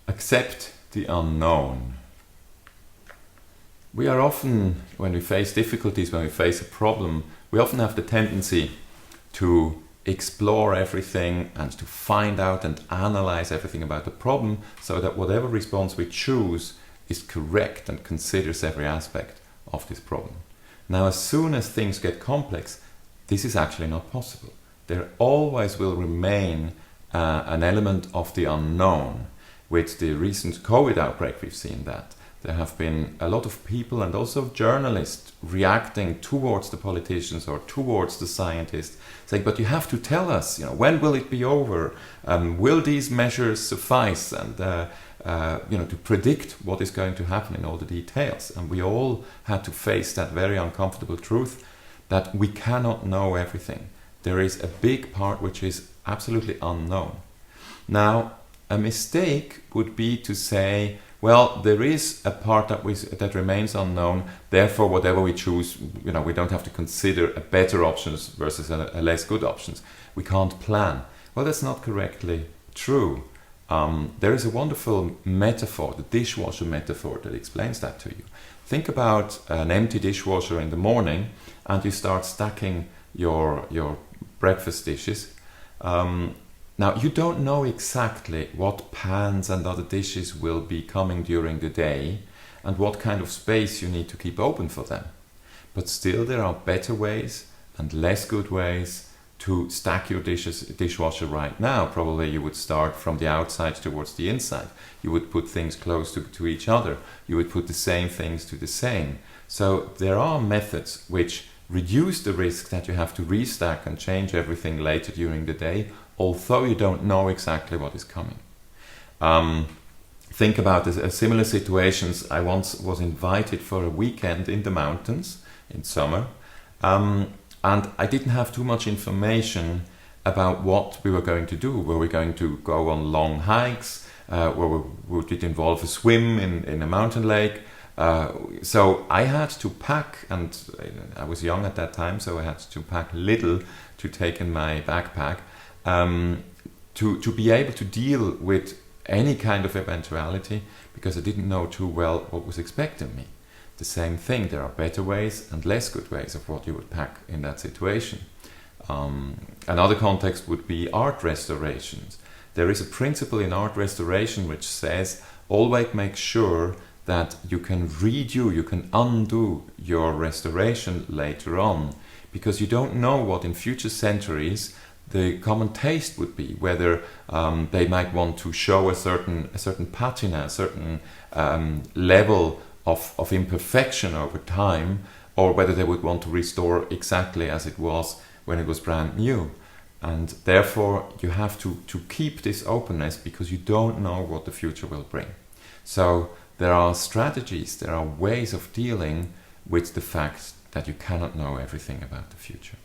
Accept the unknown. We are often, when we face difficulties, when we face a problem, we often have the tendency to explore everything and to find out and analyze everything about the problem so that whatever response we choose is correct and considers every aspect of this problem. Now, as soon as things get complex, this is actually not possible. There always will remain an element of the unknown. With the recent COVID outbreak, we've seen that. There have been a lot of people and also journalists reacting towards the politicians or towards the scientists, saying, but you have to tell us, when will it be over? Will these measures suffice? And to predict what is going to happen in all the details. And we all had to face that very uncomfortable truth that we cannot know everything. There is a big part which is absolutely unknown. Now, a mistake would be to say, well, there is a part that remains unknown, therefore whatever we choose, we don't have to consider a better options versus a less good options. We can't plan. Well, that's not correctly true. There is a wonderful metaphor, the dishwasher metaphor, that explains that to you. Think about an empty dishwasher in the morning and you start stacking your breakfast dishes. Now, you don't know exactly what pans and other dishes will be coming during the day and what kind of space you need to keep open for them. But still, there are better ways and less good ways to stack your dishwasher right now. Probably you would start from the outside towards the inside. You would put things close to each other. You would put the same things to the same. So there are methods which reduce the risk that you have to restack and change everything later during the day, although you don't know exactly what is coming. Think about similar situations. I once was invited for a weekend in the mountains in summer, and I didn't have too much information about what we were going to do. Were we going to go on long hikes? Would it involve a swim in a mountain lake? So I had to pack, and I was young at that time, so I had to pack little to take in my backpack to be able to deal with any kind of eventuality, because I didn't know too well what was expecting me. The same thing, there are better ways and less good ways of what you would pack in that situation. Another context would be art restorations. There is a principle in art restoration which says always make sure that you can redo, you can undo your restoration later on, because you don't know what in future centuries the common taste would be, whether they might want to show a certain patina, a certain level of imperfection over time, or whether they would want to restore exactly as it was when it was brand new. And therefore you have to keep this openness, because you don't know what the future will bring. So there are strategies, there are ways of dealing with the fact that you cannot know everything about the future.